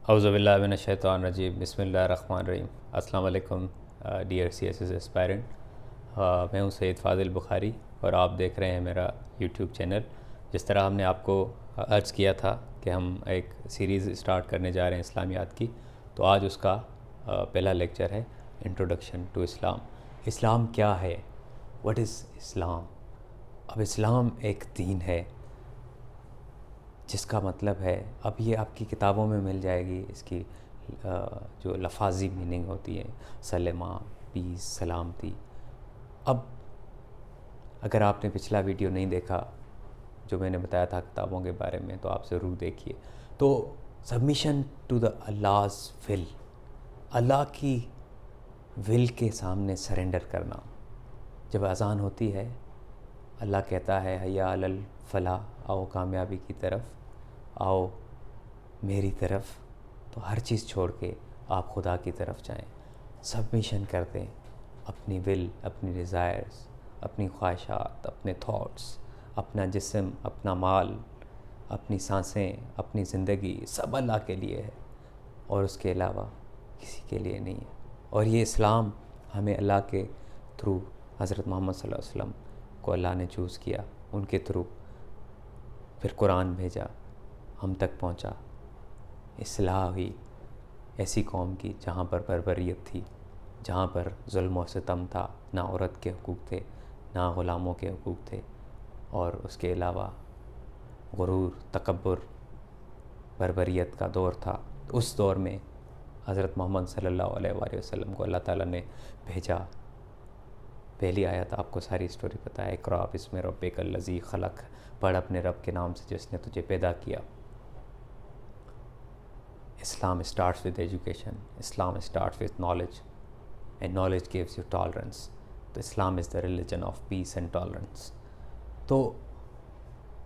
اعوذ باللہ من الشیطان الرجیم، بسم اللہ الرحمن الرحیم۔ السلام علیکم dear C S S aspirant, میں ہوں سید فاضل بخاری اور آپ دیکھ رہے ہیں میرا یوٹیوب چینل۔ جس طرح ہم نے آپ کو عرض کیا تھا کہ ہم ایک سیریز اسٹارٹ کرنے جا رہے ہیں اسلامیات کی، تو آج اس کا پہلا لیکچر ہے انٹروڈکشن ٹو اسلام۔ اسلام کیا ہے؟ واٹ از اسلام؟ اب اسلام ایک دین ہے جس کا مطلب ہے، اب یہ آپ کی کتابوں میں مل جائے گی، اس کی جو لفاظی میننگ ہوتی ہے، سلمہ، پیس، سلامتی۔ اب اگر آپ نے پچھلا ویڈیو نہیں دیکھا جو میں نے بتایا تھا کتابوں کے بارے میں، تو آپ ضرور دیکھیے۔ تو سبمیشن ٹو دا اللہ's ول، اللہ کی ول کے سامنے سرنڈر کرنا۔ جب اذان ہوتی ہے، اللہ کہتا ہے حیا علی الفلاح، آؤ کامیابی کی طرف، آؤ میری طرف، تو ہر چیز چھوڑ کے آپ خدا کی طرف جائیں، سبمیشن کر دیں، اپنی ول، اپنی ڈیزائرز، اپنی خواہشات، اپنے تھاٹس، اپنا جسم، اپنا مال، اپنی سانسیں، اپنی زندگی، سب اللہ کے لیے ہے اور اس کے علاوہ کسی کے لیے نہیں ہے۔ اور یہ اسلام ہمیں اللہ کے تھرو، حضرت محمد صلی اللہ علیہ وسلم کو اللہ نے چوز کیا، ان کے تھرو پھر قرآن بھیجا، ہم تک پہنچا، اصلاح ہوئی ایسی قوم کی جہاں پر بربریت تھی، جہاں پر ظلم و ستم تھا، نہ عورت کے حقوق تھے، نہ غلاموں کے حقوق تھے، اور اس کے علاوہ غرور، تکبر، بربریت کا دور تھا۔ اس دور میں حضرت محمد صلی اللہ علیہ وآلہ وسلم کو اللہ تعالیٰ نے بھیجا۔ پہلی آیت آپ کو ساری سٹوری پتہ ہے، اقرأ بسم ربک الذی خلق، پڑھ اپنے رب کے نام سے جس نے تجھے پیدا کیا۔ Islam starts with education, Islam starts with knowledge, and knowledge gives you tolerance. تو Islam is the religion of peace and tolerance. تو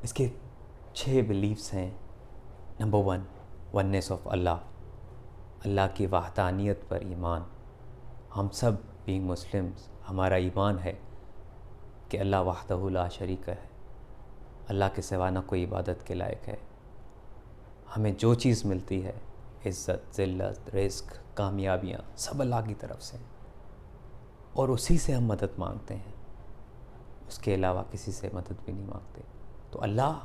اس کے 6 بلیفس ہیں۔ نمبر 1، وننس آف اللہ، اللہ کی وحدانیت پر ایمان۔ ہم سب بینگ مسلمز، ہمارا ایمان ہے کہ اللہ وحدہ لا شریک ہے، اللہ کے سوا نہ کوئی عبادت کے لائق ہے۔ ہمیں جو چیز ملتی ہے، عزت، ذلت، رزق، کامیابیاں، سب اللہ کی طرف سے، اور اسی سے ہم مدد مانگتے ہیں، اس کے علاوہ کسی سے مدد بھی نہیں مانگتے۔ تو اللہ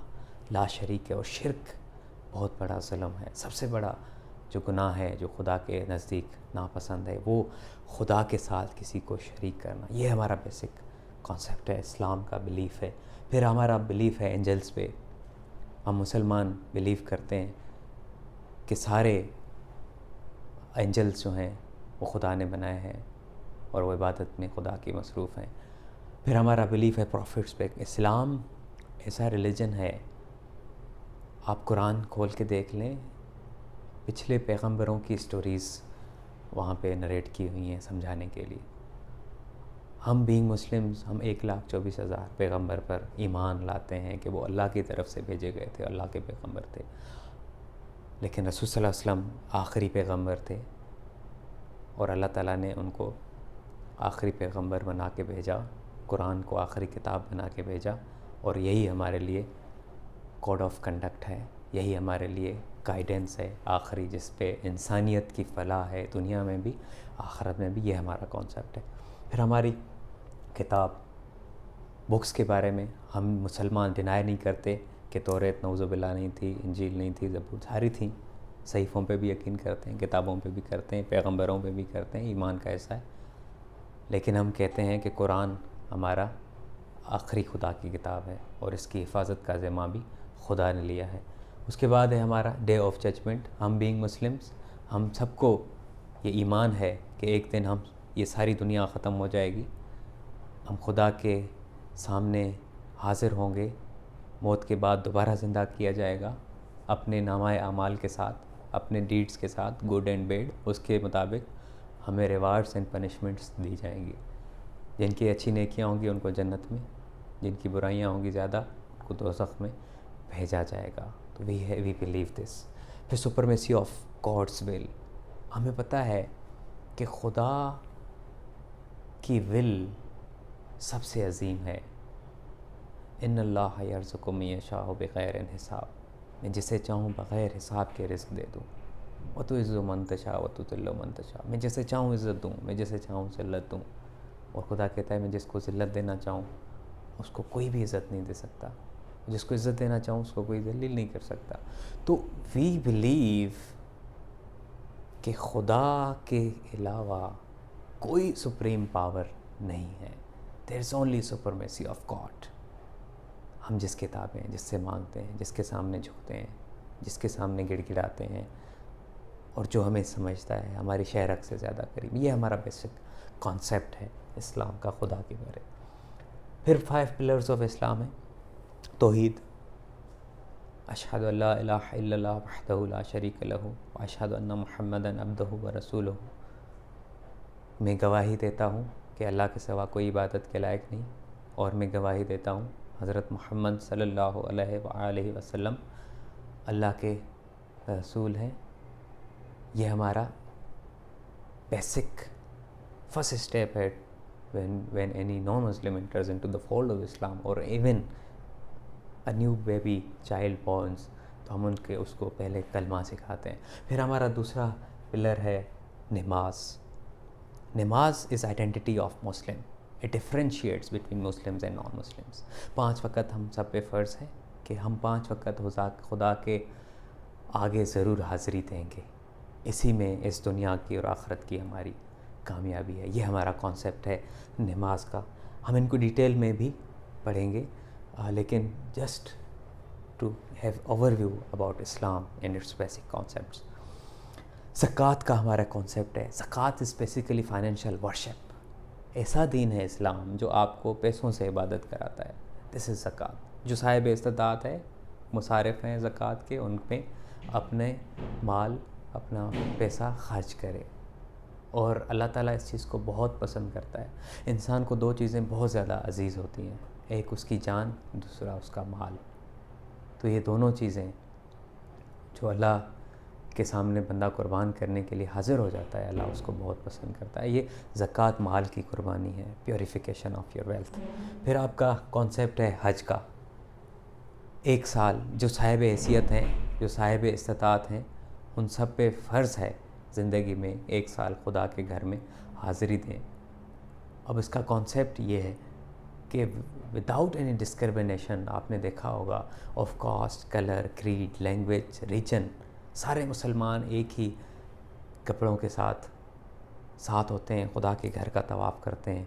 لا شریک ہے، اور شرک بہت بڑا ظلم ہے۔ سب سے بڑا جو گناہ ہے، جو خدا کے نزدیک ناپسند ہے، وہ خدا کے ساتھ کسی کو شریک کرنا۔ یہ ہمارا بیسک کانسیپٹ ہے، اسلام کا بلیف ہے۔ پھر ہمارا بلیف ہے اینجلز پہ۔ ہم مسلمان بلیو کرتے ہیں کہ سارے اینجلز جو ہیں وہ خدا نے بنائے ہیں اور وہ عبادت میں خدا کی مصروف ہیں۔ پھر ہمارا بلیف ہے پروفٹس پہ۔ اسلام ایسا ریلیجن ہے، آپ قرآن کھول کے دیکھ لیں، پچھلے پیغمبروں کی سٹوریز وہاں پہ نریٹ کی ہوئی ہیں سمجھانے کے لیے۔ ہم بینگ مسلمز، ہم 1,24,000 پیغمبر پر ایمان لاتے ہیں کہ وہ اللہ کی طرف سے بھیجے گئے تھے، اللہ کے پیغمبر تھے، لیکن رسول صلی اللہ علیہ وسلم آخری پیغمبر تھے، اور اللہ تعالیٰ نے ان کو آخری پیغمبر بنا کے بھیجا، قرآن کو آخری کتاب بنا کے بھیجا، اور یہی ہمارے لیے کوڈ آف کنڈکٹ ہے، یہی ہمارے لیے گائیڈنس ہے آخری، جس پہ انسانیت کی فلاح ہے، دنیا میں بھی آخرت میں بھی۔ یہ ہمارا کانسیپٹ ہے۔ پھر ہماری کتاب، بکس کے بارے میں ہم مسلمان ڈینائی نہیں کرتے کہ توریت نعوذ باللہ نہیں تھی، انجیل نہیں تھی، زبور ساری تھیں۔ صحیفوں پہ بھی یقین کرتے ہیں، کتابوں پہ بھی کرتے ہیں، پیغمبروں پہ بھی کرتے ہیں، ایمان کا ایسا ہے۔ لیکن ہم کہتے ہیں کہ قرآن ہمارا آخری خدا کی کتاب ہے، اور اس کی حفاظت کا ذمہ بھی خدا نے لیا ہے۔ اس کے بعد ہے ہمارا ڈے آف ججمنٹ۔ ہم بینگ مسلمز، ہم سب کو یہ ایمان ہے کہ ایک دن یہ ساری دنیا ختم ہو جائے گی، ہم خدا کے سامنے حاضر ہوں گے، موت کے بعد دوبارہ زندہ کیا جائے گا، اپنے نامہ اعمال کے ساتھ، اپنے ڈیڈز کے ساتھ، گڈ اینڈ بیڈ، اس کے مطابق ہمیں ریوارڈز اینڈ پنشمنٹس دی جائیں گی۔ جن کی اچھی نیکیاں ہوں گی ان کو جنت میں، جن کی برائیاں ہوں گی زیادہ ان کو دوزخ میں بھیجا جائے گا۔ تو وی بلیو دس۔ پھر سپرمیسی آف گاڈس ول، ہمیں پتہ ہے کہ خدا کی ول سب سے عظیم ہے۔ ان اللہ یرزق من یشاء بغیر حساب، میں جسے چاہوں بغیر حساب کے رزق دے دوں۔ وَتُعِزُّ مَن تَشَاءُ وَتُذِلُّ مَن تَشَاءُ، میں جسے چاہوں عزت دوں، میں جسے چاہوں ذلت دوں. اور خدا کہتا ہے میں جس کو ذلت دینا چاہوں اس کو کوئی بھی عزت نہیں دے سکتا، جس کو عزت دینا چاہوں اس کو کوئی ذلیل نہیں کر سکتا. تو وی بلیو کہ خدا کے علاوہ کوئی سپریم پاور نہیں ہے. There is only supremacy of God. ہم جس کتابیں جس سے مانگتے ہیں، جس کے سامنے جھکتے ہیں، جس کے سامنے گڑ گڑاتے ہیں، اور جو ہمیں سمجھتا ہے ہماری شہرک سے زیادہ قریب، یہ ہمارا بیسک کانسیپٹ ہے اسلام کا خدا کے بارے. پھر 5 پلرز آف اسلام ہیں. توحید، اشہد ان لا الہ الا اللہ وحدہ لا شریک لہ واشہد ان محمدا عبدہ ورسولہ. میں گواہی دیتا ہوں کہ اللہ کے سوا کوئی عبادت کے لائق نہیں، اور میں گواہی دیتا ہوں حضرت محمد صلی اللہ علیہ وآلہ وسلم اللہ کے رسول ہیں. یہ ہمارا بیسک فرسٹ اسٹیپ ہے when any non-Muslim enters into the fold of Islam, or even a new baby child borns, تو ہم ان کے اس کو پہلے کلمہ سکھاتے ہیں. پھر ہمارا دوسرا پلر ہے نماز. نماز is identity of Muslim. It differentiates between Muslims and non-Muslims. 5 وقت ہم سب پہ فرض ہے کہ ہم 5 وقت خدا کے آگے ضرور حاضری دیں گے. اسی میں اس دنیا کی اور آخرت کی ہماری کامیابی ہے. یہ ہمارا کانسیپٹ ہے نماز کا. ہم ان کو ڈیٹیل میں بھی پڑھیں گے، لیکن just to have overview about Islam and its basic concepts. زکوٰۃ کا ہمارا کانسیپٹ ہے. زکوٰۃ از بیسیکلی فائنینشیل ورشپ. ایسا دین ہے اسلام جو آپ کو پیسوں سے عبادت کراتا ہے. دس از زکوٰۃ. جو صاحب استطاعت ہے، مصارف ہیں زکوٰۃ کے، ان پہ اپنے مال، اپنا پیسہ خرچ کرے. اور اللہ تعالیٰ اس چیز کو بہت پسند کرتا ہے. انسان کو 2 چیزیں بہت زیادہ عزیز ہوتی ہیں، ایک اس کی جان، دوسرا اس کا مال. تو یہ دونوں چیزیں جو اللہ کے سامنے بندہ قربان کرنے کے لیے حاضر ہو جاتا ہے، اللہ اس کو بہت پسند کرتا ہے. یہ زکوٰۃ مال کی قربانی ہے، پیوریفیکیشن آف یور ویلتھ. پھر آپ کا کانسیپٹ ہے حج کا. 1 سال جو صاحب حیثیت ہیں، جو صاحب استطاعت ہیں، ان سب پہ فرض ہے زندگی میں 1 سال خدا کے گھر میں حاضری دیں. اب اس کا کانسیپٹ یہ ہے کہ وداؤٹ اینی ڈسکرمنیشن، آپ نے دیکھا ہوگا، of caste, colour, creed, language, region, سارے مسلمان ایک ہی کپڑوں کے ساتھ ہوتے ہیں، خدا کے گھر کا طواف کرتے ہیں،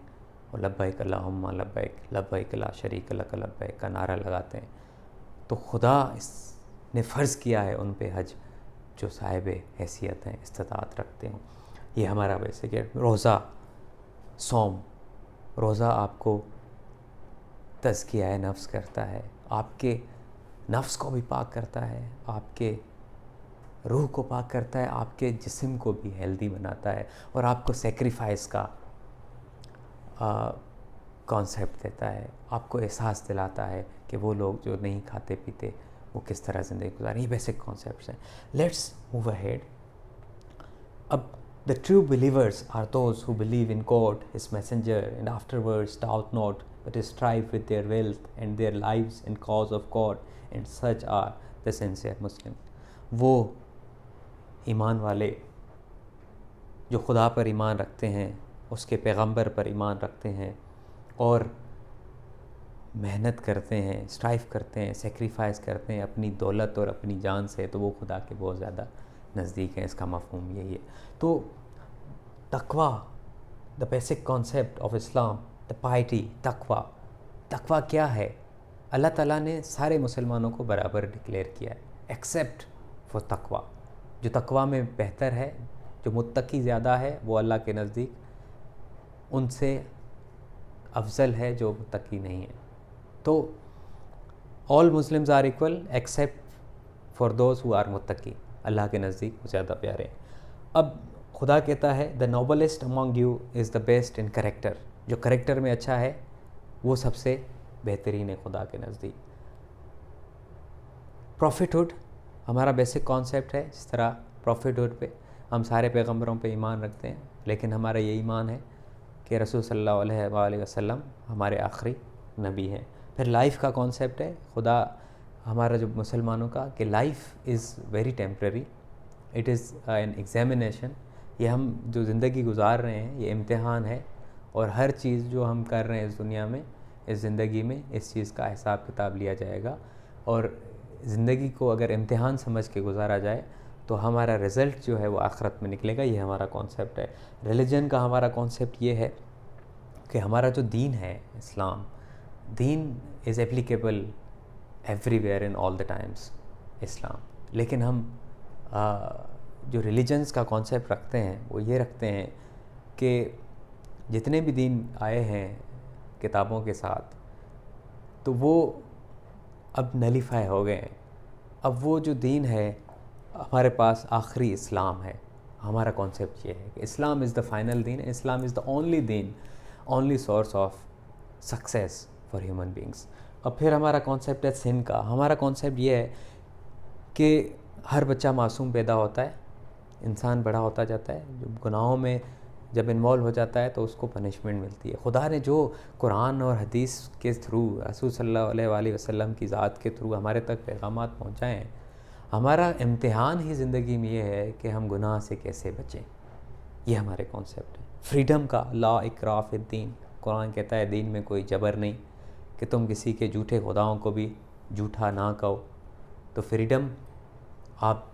اور لبیک اللہم لبیک، لبیک لا شریک لک لبیک کا نعرہ لگاتے ہیں. تو خدا اس نے فرض کیا ہے ان پہ حج جو صاحب حیثیت ہیں، استطاعت رکھتے ہیں. یہ ہمارا بیسک ہے. روزہ، صوم. روزہ آپ کو تزکیہ نفس کرتا ہے، آپ کے نفس کو بھی پاک کرتا ہے، آپ کے روح کو پاک کرتا ہے، آپ کے جسم کو بھی ہیلدی بناتا ہے، اور آپ کو سیکریفائس کا کانسیپٹ دیتا ہے. آپ کو احساس دلاتا ہے کہ وہ لوگ جو نہیں کھاتے پیتے وہ کس طرح زندگی گزاریں. یہ بیسک کانسیپٹس ہیں. Let's move ahead. اب the true believers are those who believe in God, His messenger, and afterwards doubt not, but strive with their wealth and their lives in cause of God, and such are the sincere Muslims. وہ ایمان والے جو خدا پر ایمان رکھتے ہیں، اس کے پیغمبر پر ایمان رکھتے ہیں، اور محنت کرتے ہیں، اسٹرائیو کرتے ہیں، سیکریفائز کرتے ہیں اپنی دولت اور اپنی جان سے، تو وہ خدا کے بہت زیادہ نزدیک ہیں. اس کا مفہوم یہی ہے. تو تقویٰ، the basic concept of Islam, the piety, تقویٰ. تقویٰ کیا ہے؟ اللہ تعالیٰ نے سارے مسلمانوں کو برابر ڈکلیئر کیا ہے، ایکسیپٹ فار تقویٰ. جو تقویٰ میں بہتر ہے، جو متقی زیادہ ہے، وہ اللہ کے نزدیک ان سے افضل ہے جو متقی نہیں ہے. تو all Muslims are equal except for those who are متقی. اللہ کے نزدیک وہ زیادہ پیارے ہیں. اب خدا کہتا ہے the noblest among you is the best in character. جو کریکٹر میں اچھا ہے وہ سب سے بہترین ہے خدا کے نزدیک. پروفٹہڈ ہمارا بیسک کانسیپٹ ہے. جس طرح پروفٹہڈ پہ ہم سارے پیغمبروں پہ ایمان رکھتے ہیں، لیکن ہمارا یہ ایمان ہے کہ رسول صلی اللہ علیہ وآلہ وسلم ہمارے آخری نبی ہیں. پھر لائف کا کانسیپٹ ہے خدا ہمارا جو مسلمانوں کا، کہ life is very temporary. It is an examination. یہ ہم جو زندگی گزار رہے ہیں یہ امتحان ہے, اور ہر چیز جو ہم کر رہے ہیں اس دنیا میں, اس زندگی میں, اس چیز کا حساب کتاب لیا جائے گا. اور زندگی کو اگر امتحان سمجھ کے گزارا جائے تو ہمارا رزلٹ جو ہے وہ آخرت میں نکلے گا. یہ ہمارا کانسیپٹ ہے. ریلیجن کا ہمارا کانسیپٹ یہ ہے کہ ہمارا جو دین ہے اسلام, دین is applicable everywhere in all the times Islam. لیکن ہم جو ریلیجنس کا کانسیپٹ رکھتے ہیں وہ یہ رکھتے ہیں کہ جتنے بھی دین آئے ہیں کتابوں کے ساتھ تو وہ اب نلیفائی ہو گئے ہیں. اب وہ جو دین ہے ہمارے پاس آخری اسلام ہے. ہمارا کانسیپٹ یہ ہے کہ اسلام از دا فائنل دین, اسلام از دا اونلی دین, only source of success for human beings. اب پھر ہمارا کانسیپٹ ہے سن کا. ہمارا کانسیپٹ یہ ہے کہ ہر بچہ معصوم پیدا ہوتا ہے, انسان بڑا ہوتا جاتا ہے, جو گناہوں میں جب انوالو ہو جاتا ہے تو اس کو پنشمنٹ ملتی ہے. خدا نے جو قرآن اور حدیث کے تھرو, رسول صلی اللہ علیہ وآلہ وسلم کی ذات کے تھرو ہمارے تک پیغامات پہنچائے ہیں, ہمارا امتحان ہی زندگی میں یہ ہے کہ ہم گناہ سے کیسے بچیں. یہ ہمارے کانسیپٹ ہے. فریڈم کا, لا اکراہ فی الدین, قرآن کہتا ہے دین میں کوئی جبر نہیں کہ تم کسی کے جھوٹے خداؤں کو بھی جھوٹا نہ کہو. تو فریڈم, آپ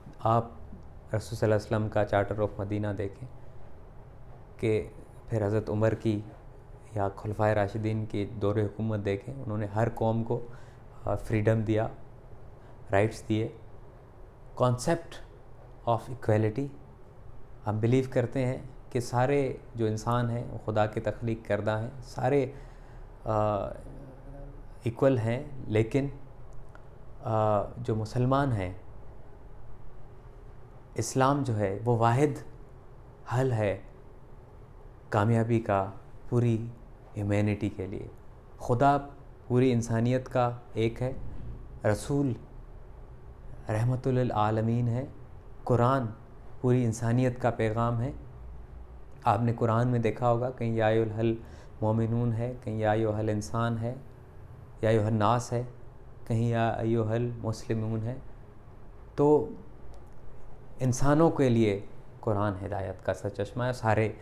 رسول صلی اللہ علیہ وسلم کا چارٹر آف مدینہ دیکھیں کہ پھر حضرت عمر کی یا خلفائے راشدین کی دور حکومت دیکھیں, انہوں نے ہر قوم کو فریڈم دیا, رائٹس دیے. کانسیپٹ آف ایکویلٹی, ہم بلیو کرتے ہیں کہ سارے جو انسان ہیں وہ خدا کے تخلیق کردہ ہیں, سارے ایکول ہیں, لیکن جو مسلمان ہیں, اسلام جو ہے وہ واحد حل ہے کامیابی کا پوری ہیومینٹی کے لیے. خدا پوری انسانیت کا ایک ہے, رسول رحمت للعالمین ہے, قرآن پوری انسانیت کا پیغام ہے. آپ نے قرآن میں دیکھا ہوگا کہیں یا ایھا المومنون ہے, کہیں یا ایھا الانسان ہے, یا ایھا الناس ہے, کہیں یا ایھا المسلمون ہے. تو انسانوں کے لیے قرآن ہدایت کا سرچشمہ ہے, سارے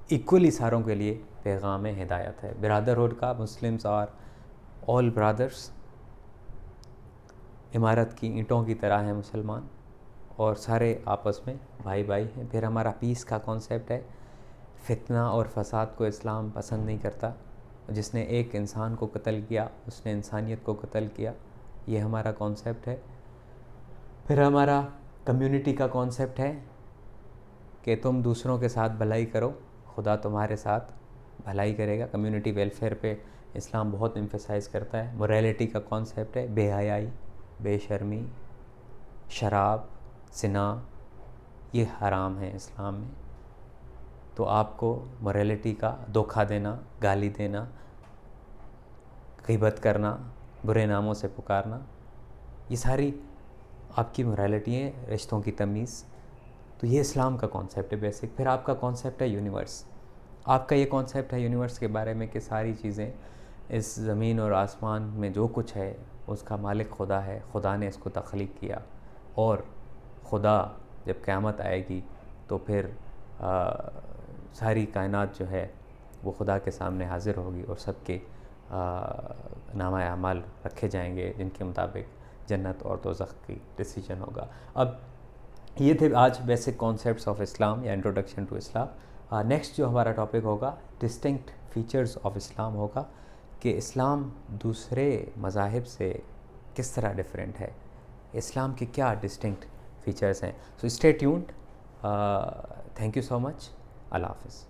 ایکولی ساروں کے لیے پیغام ہدایت ہے. برادرہڈ کا, مسلمز آر آل برادرس, عمارت کی اینٹوں کی طرح ہیں مسلمان, اور سارے آپس میں بھائی بھائی ہیں. پھر ہمارا پیس کا کانسیپٹ ہے, فتنہ اور فساد کو اسلام پسند نہیں کرتا. جس نے ایک انسان کو قتل کیا اس نے انسانیت کو قتل کیا. یہ ہمارا کانسیپٹ ہے. پھر ہمارا کمیونٹی کا کانسیپٹ ہے کہ تم دوسروں کے ساتھ بھلائی کرو, خدا تمہارے ساتھ بھلائی کرے گا. کمیونٹی ویلفیئر پہ اسلام بہت ایمفیسائز کرتا ہے. موریلٹی کا کانسیپٹ ہے, بے حیائی, بے شرمی, شراب, زنا, یہ حرام ہے اسلام میں. تو آپ کو موریلٹی کا, دھوکہ دینا, گالی دینا, غیبت کرنا, برے ناموں سے پکارنا, یہ ساری آپ کی موریلٹی ہیں, رشتوں کی تمیز. تو یہ اسلام کا کانسیپٹ ہے بیسک. پھر آپ کا کانسیپٹ ہے یونیورس. آپ کا یہ کانسیپٹ ہے یونیورس کے بارے میں کہ ساری چیزیں اس زمین اور آسمان میں جو کچھ ہے اس کا مالک خدا ہے, خدا نے اس کو تخلیق کیا, اور خدا جب قیامت آئے گی تو پھر ساری کائنات جو ہے وہ خدا کے سامنے حاضر ہوگی, اور سب کے نامہ اعمال رکھے جائیں گے جن کے مطابق جنت اور دوزخ کی ڈیسیجن ہوگا. اب یہ تھے آج بیسک کانسیپٹس آف اسلام یا انٹروڈکشن ٹو اسلام. نیکسٹ جو ہمارا ٹاپک ہوگا ڈسٹنکٹ فیچرز آف اسلام ہوگا, کہ اسلام دوسرے مذاہب سے کس طرح ڈیفرنٹ ہے, اسلام کے کیا ڈسٹنکٹ فیچرز ہیں. So stay tuned. Thank you so much. اللہ حافظ.